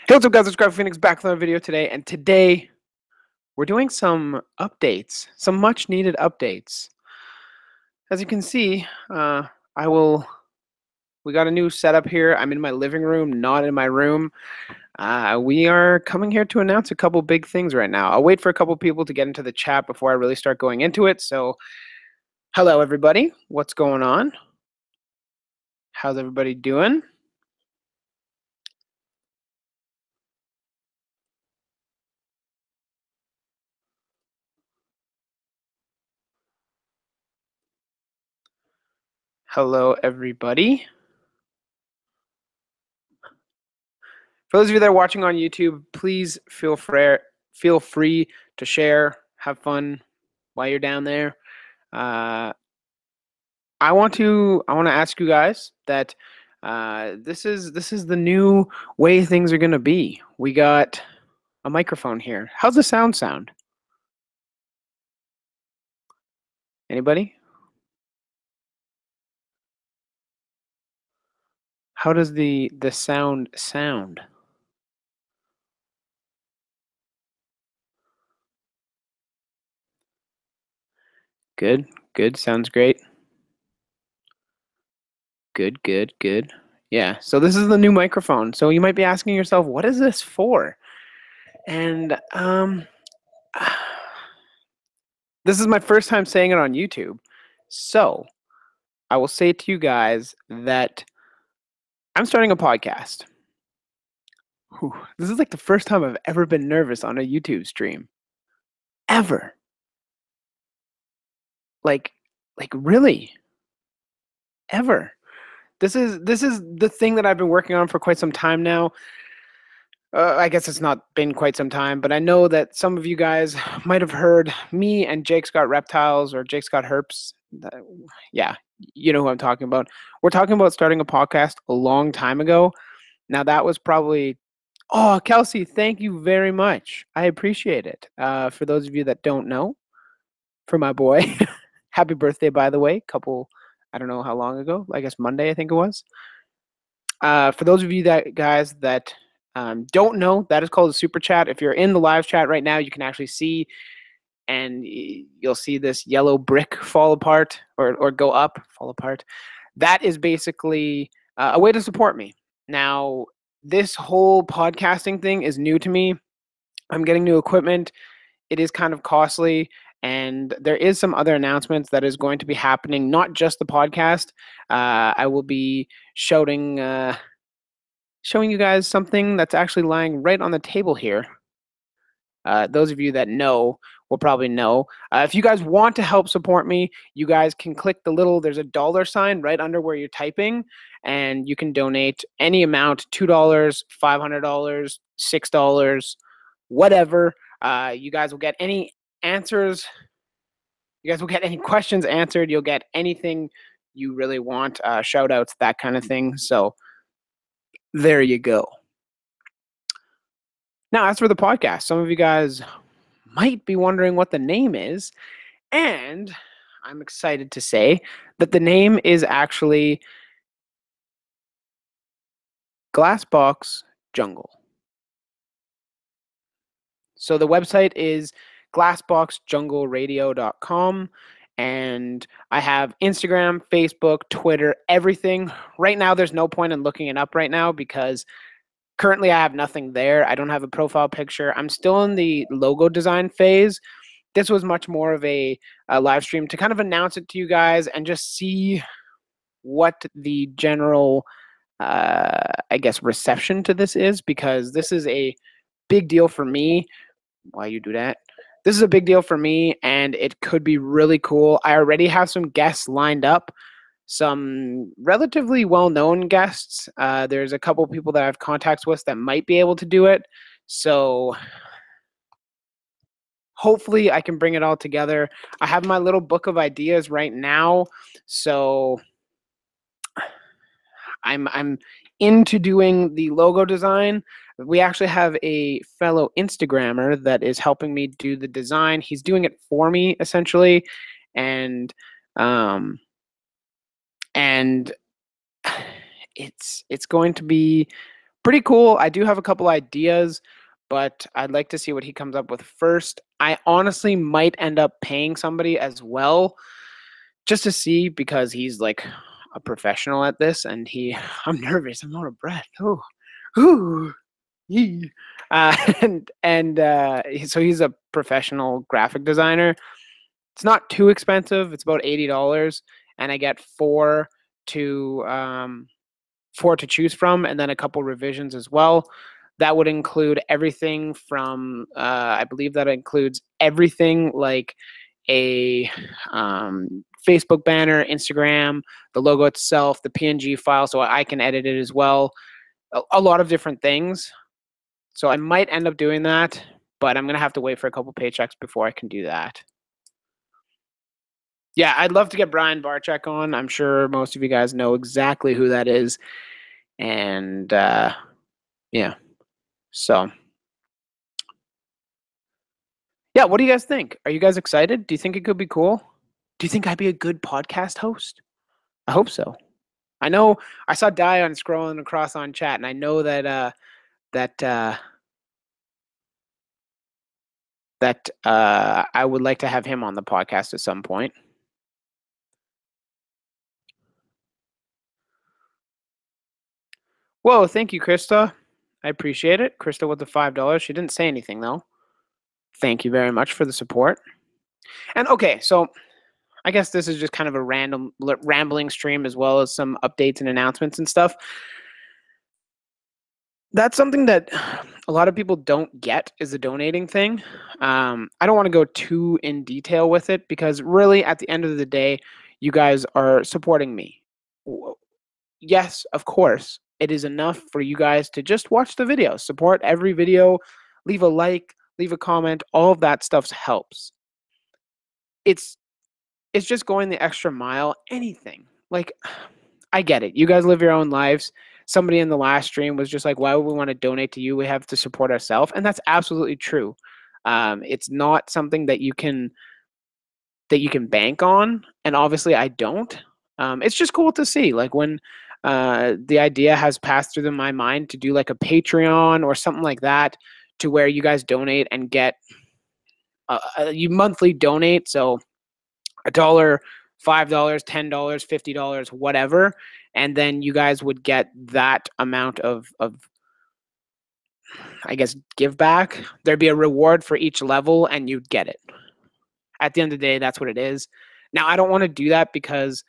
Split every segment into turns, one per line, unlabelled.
Hey, what's up, guys? It's Grab Phoenix back with another video today, and today we're doing some updates, some much-needed updates. As you can see, I will. We got a new setup here. I'm in my living room, not in my room. We are coming here to announce a couple big things right now. I'll wait for a couple people to get into the chat before I really start going into it. So, hello, everybody. What's going on? How's everybody doing? Hello, everybody. For those of you that are watching on YouTube, please feel free to share, have fun while you're down there. I want to ask you guys that this is the new way things are gonna be. We got a microphone here. How's the sound? Anybody? How does the sound? Good. Sounds great. Good. Yeah. So this is the new microphone. So you might be asking yourself, what is this for? And this is my first time saying it on YouTube. So I will say to you guys that I'm starting a podcast. Whew, this is like the first time I've ever been nervous on a YouTube stream. Ever. Like really. Ever. This is the thing that I've been working on for quite some time now. I guess it's not been quite some time, but I know that some of you guys might have heard me and Jake's Got Reptiles or Jake's Got Herps. Yeah, you know who I'm talking about. We're talking about starting a podcast a long time ago. Now that was probably, oh, Kelsey, thank you very much. I appreciate it. For those of you that don't know, for my boy, happy birthday, by the way. I don't know how long ago. I guess Monday, I think it was. For those of you guys that don't know, that is called a super chat. If you're in the live chat right now, you can actually see, and you'll see this yellow brick fall apart or go up, fall apart. That is basically a way to support me. Now, this whole podcasting thing is new to me. I'm getting new equipment. It is kind of costly, and there is some other announcements that is going to be happening, not just the podcast. I will be showing you guys something that's actually lying right on the table here. Those of you that know will probably know. If you guys want to help support me, you guys can click there's a dollar sign right under where you're typing, and you can donate any amount, $2, $500, $6, whatever. You guys will get any answers. You guys will get any questions answered. You'll get anything you really want, shout outs, that kind of thing. So there you go. Now, as for the podcast, some of you guys might be wondering what the name is, and I'm excited to say that the name is actually Glassbox Jungle. So the website is glassboxjungleradio.com, and I have Instagram, Facebook, Twitter, everything. Right now, there's no point in looking it up right now because currently I have nothing there. I don't have a profile picture. I'm still in the logo design phase. This was much more of a live stream to kind of announce it to you guys and just see what the general, I guess, reception to this is, because this is a big deal for me. Why you do that? This is a big deal for me, and it could be really cool. I already have some guests lined up, some relatively well-known guests. There's a couple people that I have contacts with that might be able to do it. So hopefully I can bring it all together. I have my little book of ideas right now, so I'm into doing the logo design. We actually have a fellow Instagrammer that is helping me do the design. He's doing it for me essentially, and it's going to be pretty cool. I do have a couple ideas, but I'd like to see what he comes up with first. I honestly might end up paying somebody as well, just to see, because he's like a professional at this, and I'm nervous. I'm out of breath. Oh, ooh, yee. So he's a professional graphic designer. It's not too expensive. It's about $80, and I get to four to choose from, and then a couple revisions as well. That would include everything from, I believe that includes everything like a Facebook banner, Instagram, the logo itself, the PNG file, so I can edit it as well. A lot of different things. So I might end up doing that, but I'm going to have to wait for a couple paychecks before I can do that. Yeah, I'd love to get Brian Barczyk on. I'm sure most of you guys know exactly who that is. And yeah, so yeah, what do you guys think? Are you guys excited? Do you think it could be cool? Do you think I'd be a good podcast host? I hope so. I know I saw Dion scrolling across on chat, and I know that I would like to have him on the podcast at some point. Whoa, thank you, Krista. I appreciate it. Krista with the $5. She didn't say anything though. Thank you very much for the support. And okay, so I guess this is just kind of a random rambling stream, as well as some updates and announcements and stuff. That's something that a lot of people don't get, is the donating thing. I don't want to go too in detail with it, because really at the end of the day, you guys are supporting me. Yes, of course, it is enough for you guys to just watch the video, support every video, leave a like, leave a comment. All of that stuff helps. It's just going the extra mile. Anything. Like, I get it. You guys live your own lives. Somebody in the last stream was just like, why would we want to donate to you? We have to support ourselves. And that's absolutely true. It's not something that you can bank on. And obviously I don't. It's just cool to see, like, when the idea has passed through my mind to do like a Patreon or something like that, to where you guys donate and get you monthly donate. So $1, $5, $10, $50, whatever, and then you guys would get that amount of I guess give back. There'd be a reward for each level, and you'd get it. At the end of the day, that's what it is. Now, I don't want to do that because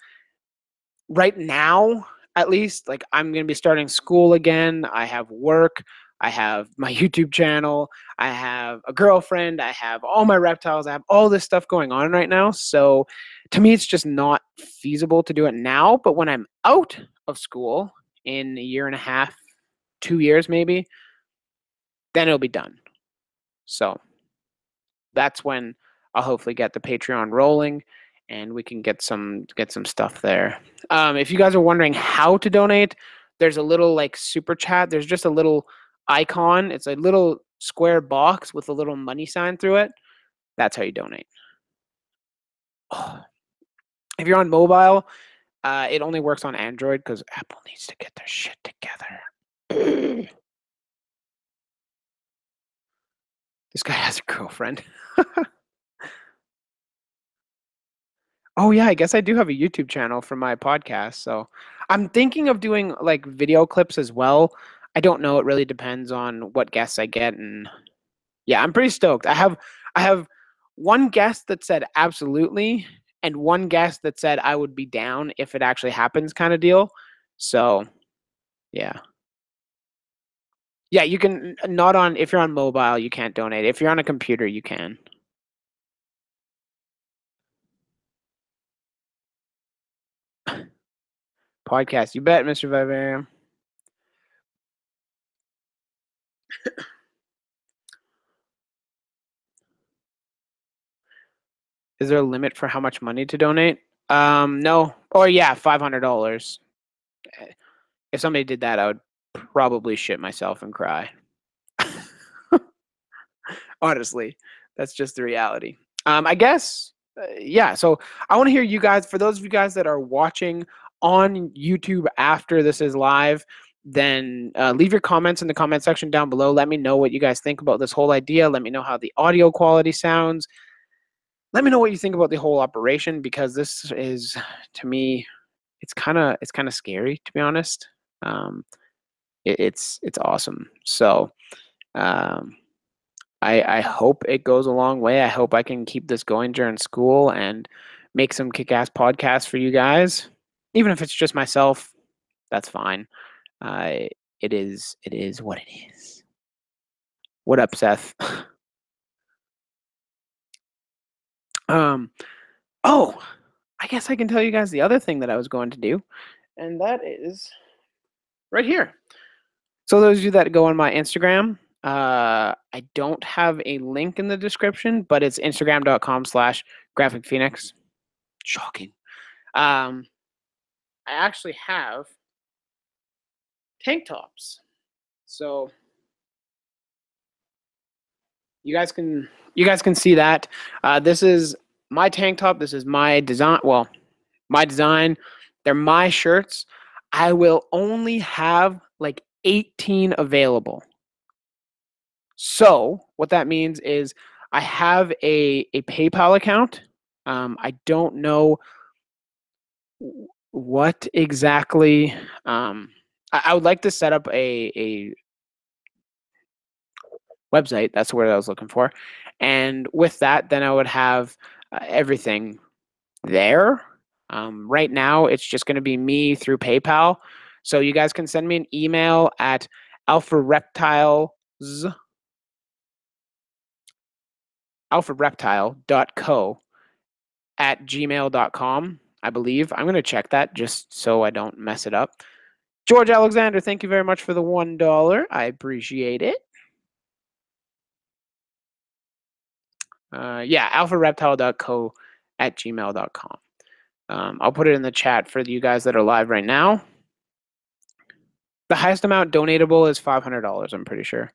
right now, at least, like, I'm going to be starting school again. I have work. I have my YouTube channel. I have a girlfriend. I have all my reptiles. I have all this stuff going on right now. So to me, it's just not feasible to do it now. But when I'm out of school in a year and a half, 2 years maybe, then it'll be done. So that's when I'll hopefully get the Patreon rolling, and we can get some stuff there. If you guys are wondering how to donate, there's a little like super chat. There's just a little icon. It's a little square box with a little money sign through it. That's how you donate. Oh. If you're on mobile, it only works on Android, because Apple needs to get their shit together. This guy has a girlfriend. Oh yeah, I guess I do have a YouTube channel for my podcast. So I'm thinking of doing like video clips as well. I don't know. It really depends on what guests I get, and yeah, I'm pretty stoked. I have one guest that said absolutely, and one guest that said I would be down if it actually happens, kind of deal. So yeah. Yeah, you can not on, if you're on mobile, you can't donate. If you're on a computer, you can. Podcast, you bet, Mr. Vivarium. Is there a limit for how much money to donate? No. Or yeah, $500. If somebody did that, I would probably shit myself and cry. Honestly, that's just the reality. I guess, yeah. So I want to hear you guys. For those of you guys that are watching on YouTube after this is live, then leave your comments in the comment section down below. Let me know what you guys think about this whole idea. Let me know how the audio quality sounds. Let me know what you think about the whole operation, because this is, to me, it's kind of scary, to be honest. It's awesome. So I hope it goes a long way. I hope I can keep this going during school and make some kick-ass podcasts for you guys. Even if it's just myself, that's fine. It is what it is. What up, Seth? Oh, I guess I can tell you guys the other thing that I was going to do, and that is right here. So those of you that go on my Instagram, I don't have a link in the description, but it's instagram.com/graphicphoenix. Shocking. I actually have tank tops. So you guys can see that. This is my tank top. This is my design. Well, my design. They're my shirts. I will only have like 18 available. So what that means is I have a PayPal account. I don't know what exactly. I would like to set up a website. That's the word I was looking for. And with that, then I would have everything there. Right now, it's just going to be me through PayPal. So you guys can send me an email at alphareptile.co@gmail.com, I believe. I'm going to check that just so I don't mess it up. George Alexander, thank you very much for the $1. I appreciate it. Yeah, alphareptile.co@gmail.com. I'll put it in the chat for you guys that are live right now. The highest amount donatable is $500, I'm pretty sure.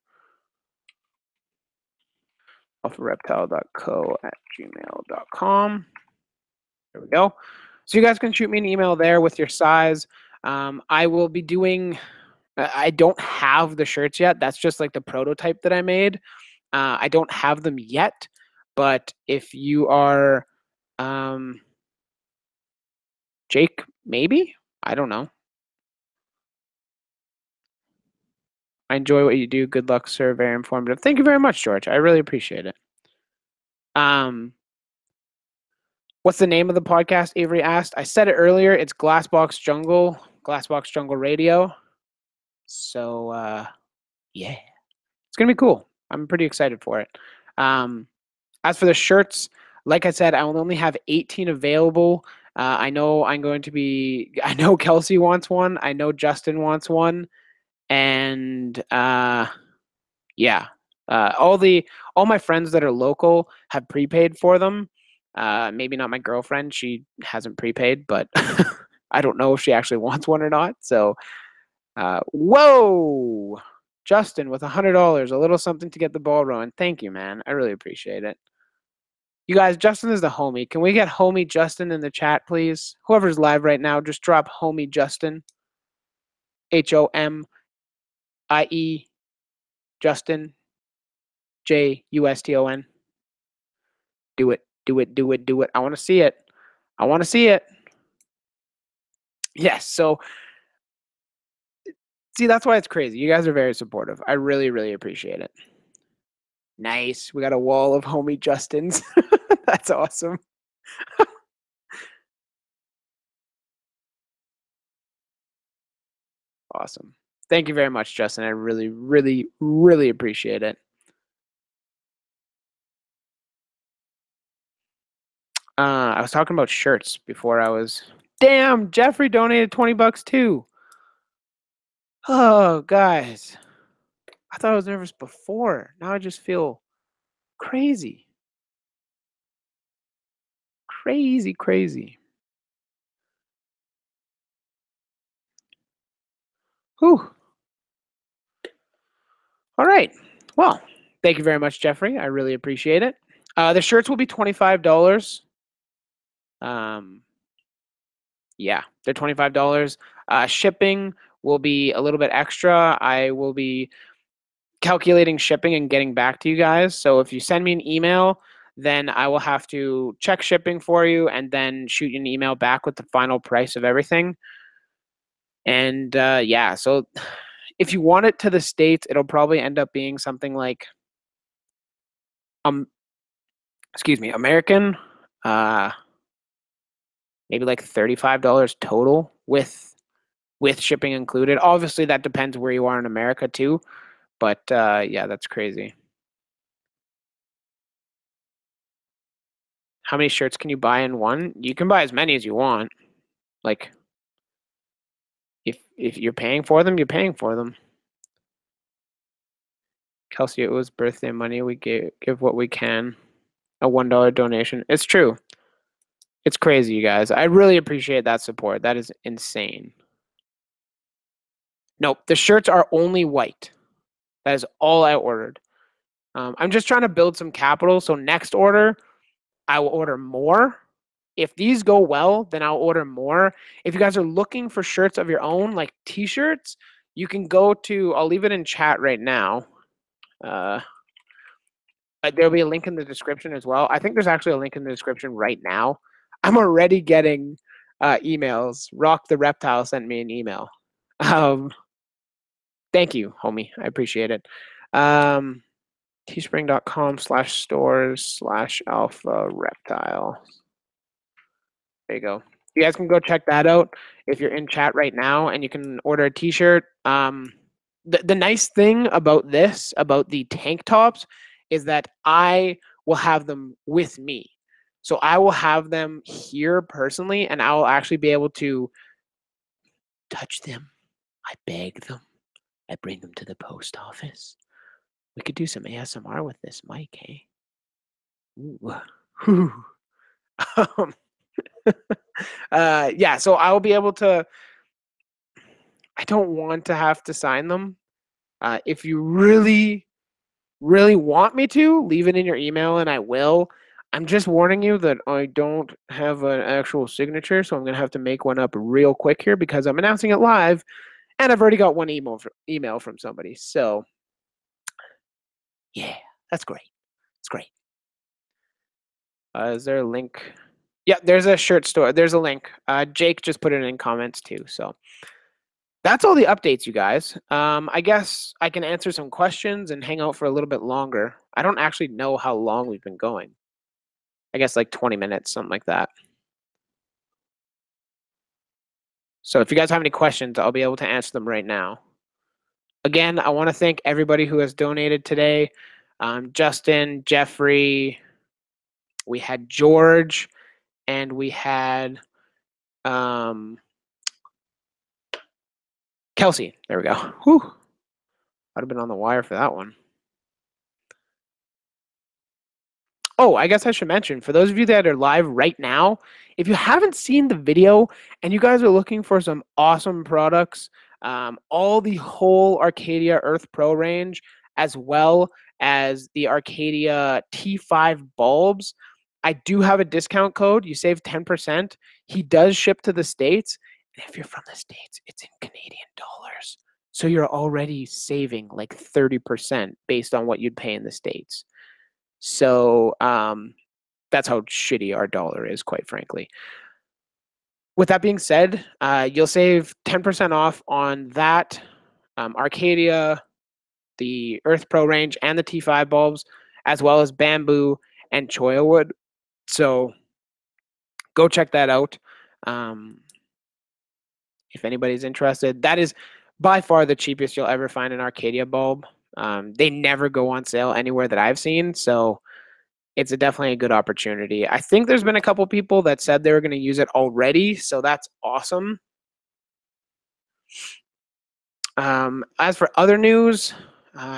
alphareptile.co@gmail.com. There we go. So you guys can shoot me an email there with your size. I will be doing, I don't have the shirts yet. That's just like the prototype that I made. I don't have them yet, but if you are, Jake, maybe? I don't know. I enjoy what you do. Good luck, sir. Very informative. Thank you very much, George. I really appreciate it. What's the name of the podcast? Avery asked. I said it earlier. It's Glassbox Jungle Radio. So yeah, it's gonna be cool. I'm pretty excited for it. As for the shirts, like I said, I will only have 18 available. I know I'm going to be. I know Kelsey wants one. I know Justin wants one, and yeah, all my friends that are local have prepaid for them. Maybe not my girlfriend. She hasn't prepaid, but I don't know if she actually wants one or not. So, whoa, Justin with $100, a little something to get the ball rolling. Thank you, man. I really appreciate it. You guys, Justin is the homie. Can we get homie Justin in the chat, please? Whoever's live right now, just drop homie Justin. HOMIE Justin. JUSTON. Do it. Do it. Do it. Do it. I want to see it. I want to see it. Yes. So, see, that's why it's crazy. You guys are very supportive. I really, really appreciate it. Nice. We got a wall of homie Justins. That's awesome. Awesome. Thank you very much, Justin. I really, really, really appreciate it. I was talking about shirts before I was. Damn, Jeffrey donated $20 too. Oh, guys. I thought I was nervous before. Now I just feel crazy. Crazy, crazy. Whew. All right. Well, thank you very much, Jeffrey. I really appreciate it. The shirts will be $25. Yeah, they're $25. Shipping will be a little bit extra. I will be calculating shipping and getting back to you guys. So if you send me an email, then I will have to check shipping for you and then shoot you an email back with the final price of everything. And yeah, so if you want it to the States, it'll probably end up being something like American, uh maybe like $35 total with shipping included. Obviously that depends where you are in America too, but yeah, that's crazy. How many shirts can you buy in one? You can buy as many as you want. Like if you're paying for them, you're paying for them. Kelsey, it was birthday money. We give what we can. A $1 donation. It's true. It's crazy, you guys. I really appreciate that support. That is insane. Nope, the shirts are only white. That is all I ordered. I'm just trying to build some capital. So next order, I will order more. If these go well, then I'll order more. If you guys are looking for shirts of your own, like t-shirts, you can go to, I'll leave it in chat right now. There'll be a link in the description as well. I think there's actually a link in the description right now. I'm already getting emails. Rock the Reptile sent me an email. Thank you, homie. I appreciate it. Teespring.com/stores/alpha reptile. There you go. You guys can go check that out if you're in chat right now, and you can order a t-shirt. The nice thing about this, about the tank tops, is that I will have them with me. So I will have them here personally, and I will actually be able to touch them. I bag them. I bring them to the post office. We could do some ASMR with this mic, hey? Ooh. Yeah, so I will be able to. I don't want to have to sign them. If you really, really want me to, leave it in your email and I will. I'm just warning you that I don't have an actual signature, so I'm going to have to make one up real quick here because I'm announcing it live, and I've already got one email from somebody. So, yeah, that's great. It's great. Is there a link? Yeah, there's a shirt store. There's a link. Jake just put it in comments too. So that's all the updates, you guys. I guess I can answer some questions and hang out for a little bit longer. I don't actually know how long we've been going. I guess like 20 minutes, something like that. So if you guys have any questions, I'll be able to answer them right now. Again, I want to thank everybody who has donated today. Justin, Jeffrey, we had George, and we had Kelsey. There we go. Whew. I'd have been on the wire for that one. Oh, I guess I should mention, for those of you that are live right now, if you haven't seen the video and you guys are looking for some awesome products, all the whole Arcadia Earth Pro range, as well as the Arcadia T5 bulbs, I do have a discount code. You save 10%. He does ship to the States. And if you're from the States, it's in Canadian dollars. So you're already saving like 30% based on what you'd pay in the States. So that's how shitty our dollar is, quite frankly. With that being said, you'll save 10% off on that Arcadia, the Earth Pro range, and the T5 bulbs, as well as bamboo and cholla wood. So go check that out. If anybody's interested, that is by far the cheapest you'll ever find an Arcadia bulb. They never go on sale anywhere that I've seen, so it's definitely a good opportunity. I think there's been a couple people that said they were going to use it already, so that's awesome. As for other news,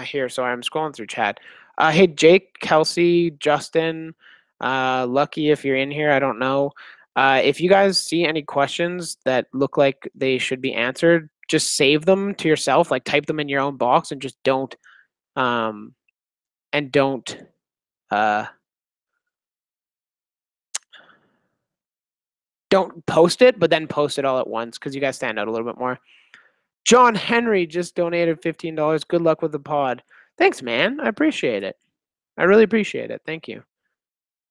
here, sorry, I'm scrolling through chat. Hey, Jake, Kelsey, Justin, Lucky, if you're in here, I don't know. If you guys see any questions that look like they should be answered, just save them to yourself, like type them in your own box and just don't don't post it, but then post it all at once because you guys stand out a little bit more. John Henry just donated $15. Good luck with the pod. Thanks, man. I appreciate it. I really appreciate it. Thank you.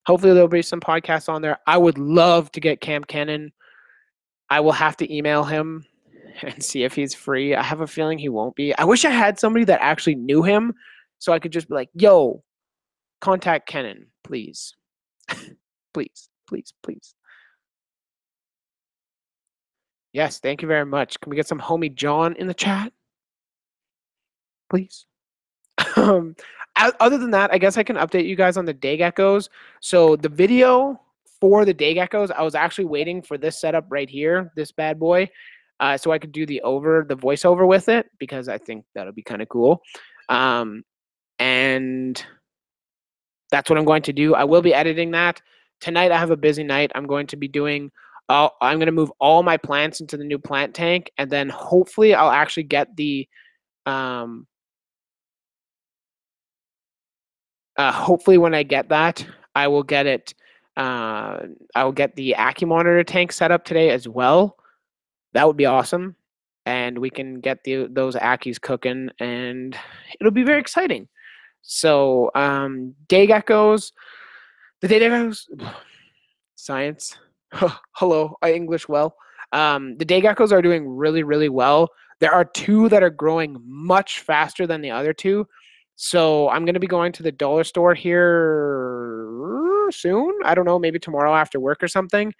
Hopefully there'll be some podcasts on there. I would love to get Cam Kennan. I will have to email him and see if he's free. I have a feeling he won't be. I wish I had somebody that actually knew him so I could just be like, yo, contact Kennan, please. Please, please, please. Yes, thank you very much. Can we get some homie John in the chat? Please. Other than that, I guess I can update you guys on the day geckos. So the video for the day geckos, I was actually waiting for this setup right here, this bad boy, so I could do the voiceover with it, because I think that'll be kind of cool. And that's what I'm going to do. I will be editing that. Tonight I have a busy night. I'm going to be doing I'm going to move all my plants into the new plant tank, and then hopefully I'll actually get the hopefully when I get that, I will get it. I will get the AccuMonitor tank set up today as well. That would be awesome, and we can get those Ackies cooking, and it'll be very exciting. So, day geckos, the day geckos, science. Hello, I English well. The day geckos are doing really, really well. There are two that are growing much faster than the other two. So I'm going to be going to the dollar store here soon. I don't know, maybe tomorrow after work or something,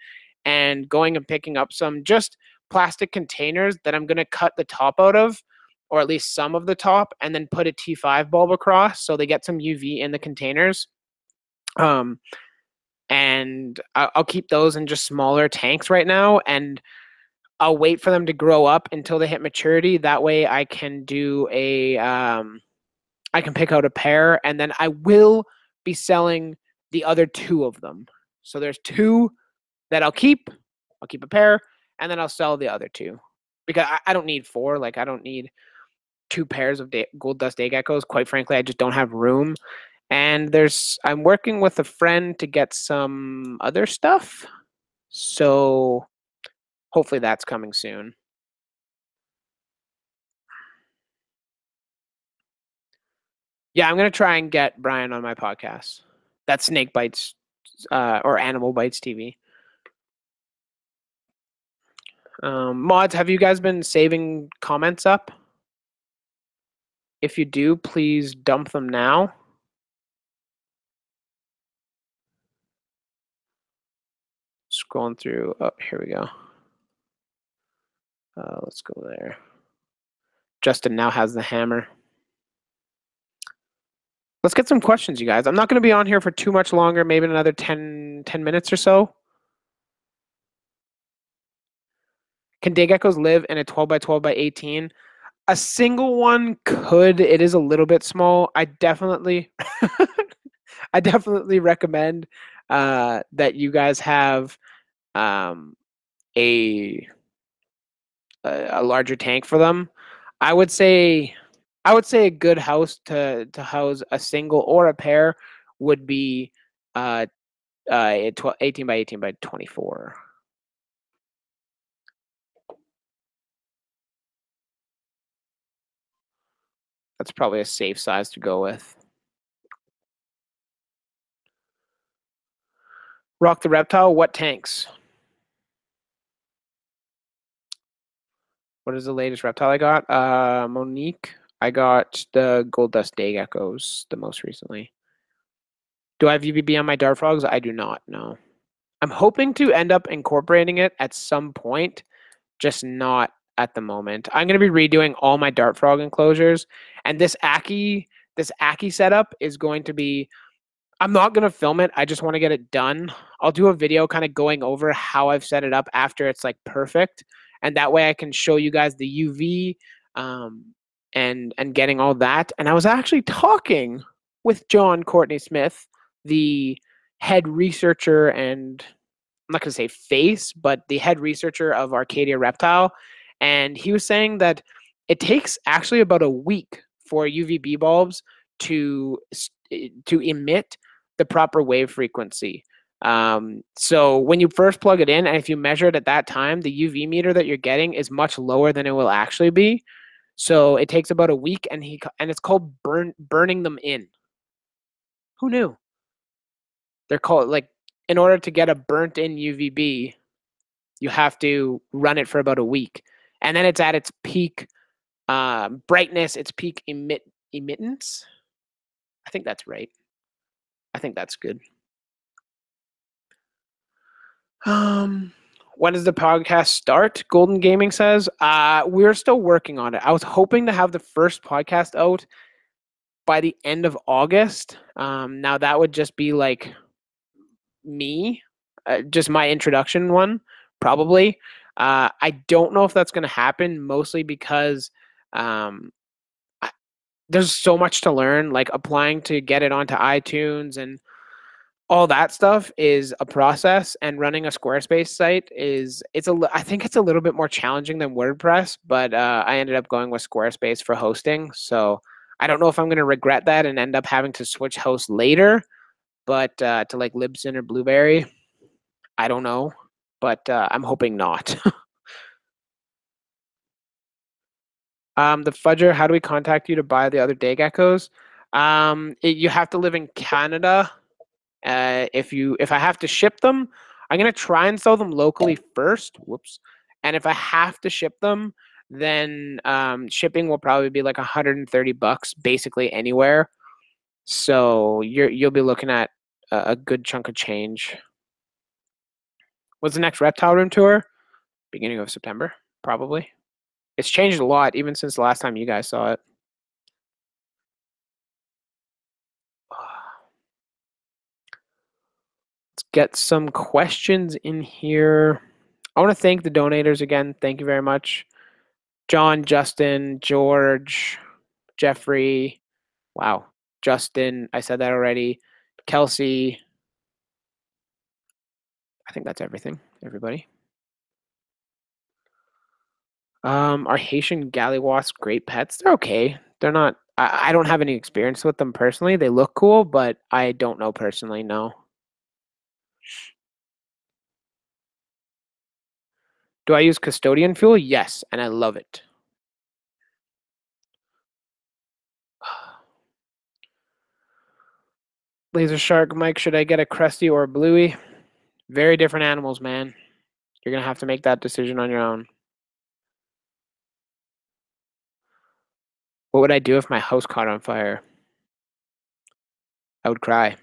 and going and picking up some just plastic containers that I'm going to cut the top out of, or at least some of the top, and then put a T5 bulb across so they get some UV in the containers. And I'll keep those in just smaller tanks right now, and I'll wait for them to grow up until they hit maturity. That way I can do I can pick out a pair, and then I will be selling the other two of them. So there's two that I'll keep. I'll keep a pair, and then I'll sell the other two, because I don't need four. Like, I don't need two pairs of gold dust day geckos. Quite frankly, I just don't have room. And I'm working with a friend to get some other stuff. So hopefully that's coming soon. Yeah, I'm going to try and get Brian on my podcast. That's Snake Bites or Animal Bites TV. Mods, have you guys been saving comments up? If you do, please dump them now. Scrolling through. Oh, here we go. Let's go there. Justin now has the hammer. Let's get some questions, you guys. I'm not going to be on here for too much longer, maybe another 10 minutes or so. Can day geckos live in a 12 by 12 by 18? A single one could. It is a little bit small. I definitely recommend that you guys have a larger tank for them. I would say a good house to house a single or a pair would be 18 by 18 by 24. That's probably a safe size to go with. Rock the Reptile, what tanks? What is the latest Reptile I got? Monique. I got the Gold Dust Day Geckos the most recently. Do I have UVB on my Dart Frogs? I do not, no. I'm hoping to end up incorporating it at some point, just not at the moment. I'm going to be redoing all my Dart Frog enclosures, and this Ackie setup is going to be, I'm not going to film it. I just want to get it done. I'll do a video kind of going over how I've set it up after it's like perfect, and that way I can show you guys the UV and getting all that. And I was actually talking with John Courtney Smith, the head researcher, and I'm not going to say face, but the head researcher of Arcadia Reptile. And he was saying that it takes actually about a week for UVB bulbs to emit the proper wave frequency. So when you first plug it in, and if you measure it at that time, the UV meter that you're getting is much lower than it will actually be. So it takes about a week, and it's called burning them in. Who knew? They're called, like, in order to get a burnt in UVB, you have to run it for about a week, and then it's at its peak brightness, its peak emittance. I think that's right. I think that's good. When does the podcast start? Golden Gaming says. We're still working on it. I was hoping to have the first podcast out by the end of August. Now that would just be like me, just my introduction one, probably. I don't know if that's going to happen, mostly because there's so much to learn. Like, applying to get it onto iTunes and all that stuff is a process, and running a Squarespace site I think it's a little bit more challenging than WordPress, but I ended up going with Squarespace for hosting. So I don't know if I'm going to regret that and end up having to switch hosts later, but to like Libsyn or Blueberry, I don't know, but I'm hoping not. The Fudger, how do we contact you to buy the other day geckos? You have to live in Canada. If I have to ship them, I'm gonna try and sell them locally first. Whoops. And if I have to ship them, then shipping will probably be like $130 basically anywhere. So you'll be looking at a good chunk of change. What's the next Reptile Room tour? Beginning of September, probably. It's changed a lot even since the last time you guys saw it. Let's get some questions in here. I want to thank the donators again. Thank you very much. John, Justin, George, Jeffrey. Wow. Justin, I said that already. Kelsey. I think that's everything, everybody. Are Haitian Galliwasps great pets? They're okay. They're not, I don't have any experience with them personally. They look cool, but I don't know personally, no. Do I use custodian fuel? Yes, and I love it. Laser Shark, Mike, should I get a Crusty or a Bluey? Very different animals, man. You're going to have to make that decision on your own. What would I do if my house caught on fire? I would cry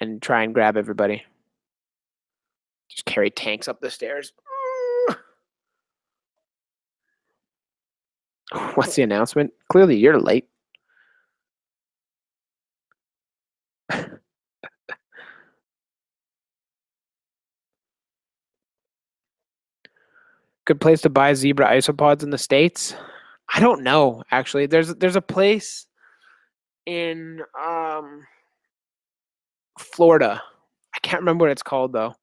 and try and grab everybody. Just carry tanks up the stairs. What's the announcement? Clearly, you're late. Good place to buy zebra isopods in the States? I don't know, actually. There's a place in Florida. I can't remember what it's called, though.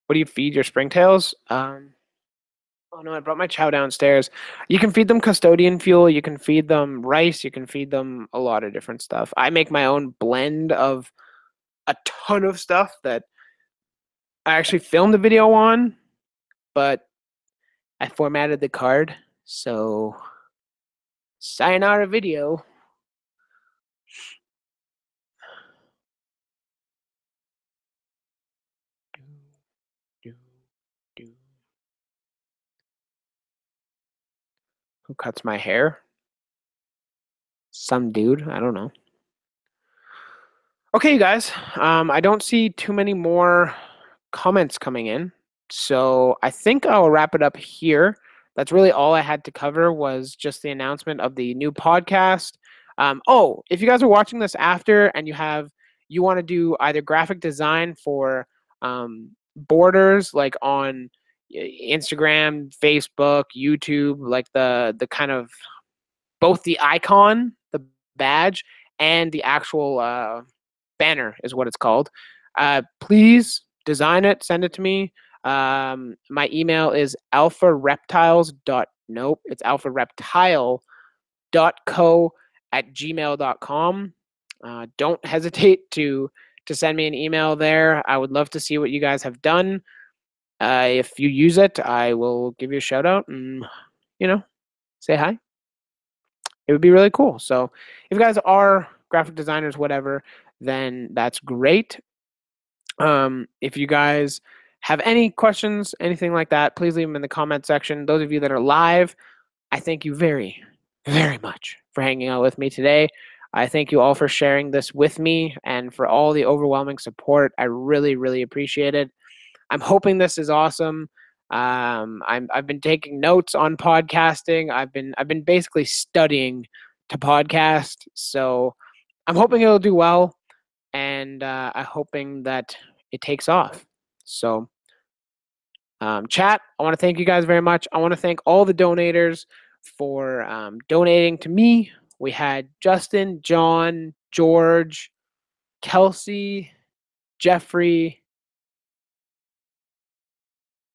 What do you feed your springtails? Oh no, I brought my chow downstairs. You can feed them custodian fuel, you can feed them rice, you can feed them a lot of different stuff. I make my own blend of a ton of stuff that I actually filmed a video on, but I formatted the card, so sayonara video. Who cuts my hair? Some dude, I don't know. Okay, you guys, I don't see too many more comments coming in, so I think I'll wrap it up here. That's really all I had to cover, was just the announcement of the new podcast. Oh, if you guys are watching this after and you want to do either graphic design for borders, like on Instagram, Facebook, YouTube, like the kind of both the icon, the badge, and the actual banner is what it's called. Please design it, send it to me. My email is alphareptiles.co@gmail.com. reptile@gmail.com. Don't hesitate to send me an email there. I would love to see what you guys have done. If you use it, I will give you a shout out and, say hi. It would be really cool. So if you guys are graphic designers, whatever, then that's great. If you guys have any questions, anything like that, please leave them in the comment section. Those of you that are live, I thank you very, very much for hanging out with me today. I thank you all for sharing this with me and for all the overwhelming support. I really, really appreciate it. I'm hoping this is awesome. I've been taking notes on podcasting. I've been basically studying to podcast. So I'm hoping it'll do well, and I'm hoping that it takes off. So, chat, I want to thank you guys very much. I want to thank all the donators for donating to me. We had Justin, John, George, Kelsey, Jeffrey.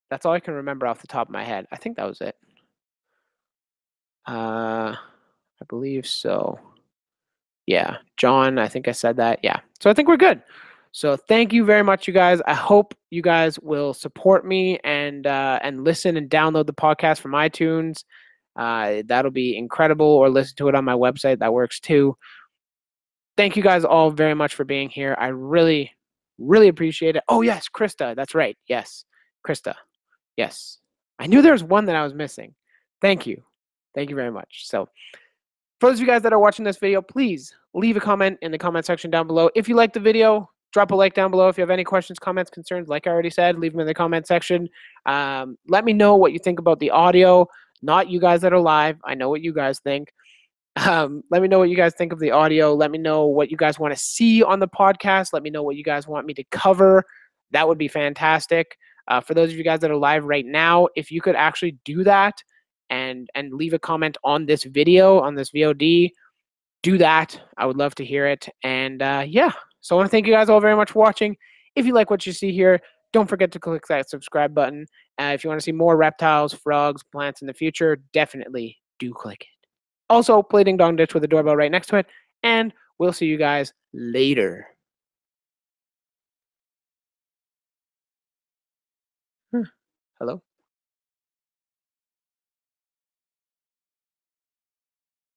That's all I can remember off the top of my head. I think that was it. I believe so. Yeah, John, I think I said that. Yeah. So I think we're good. So thank you very much, you guys. I hope you guys will support me and listen and download the podcast from iTunes. That'll be incredible, or listen to it on my website. That works too. Thank you guys all very much for being here. I really, really appreciate it. Oh, yes, Krista. That's right. Yes, Krista. Yes. I knew there was one that I was missing. Thank you. Thank you very much. So for those of you guys that are watching this video, please leave a comment in the comment section down below. If you like the video, drop a like down below. If you have any questions, comments, concerns, like I already said, leave them in the comment section. Let me know what you think about the audio. Not you guys that are live. I know what you guys think. Let me know what you guys think of the audio. Let me know what you guys want to see on the podcast. Let me know what you guys want me to cover. That would be fantastic. For those of you guys that are live right now, if you could actually do that and leave a comment on this video, on this VOD, do that. I would love to hear it. And yeah, so I want to thank you guys all very much for watching. If you like what you see here, don't forget to click that subscribe button. If you want to see more reptiles, frogs, plants in the future, definitely do click it. Also, play Ding Dong Ditch with a doorbell right next to it, and we'll see you guys later. Hello?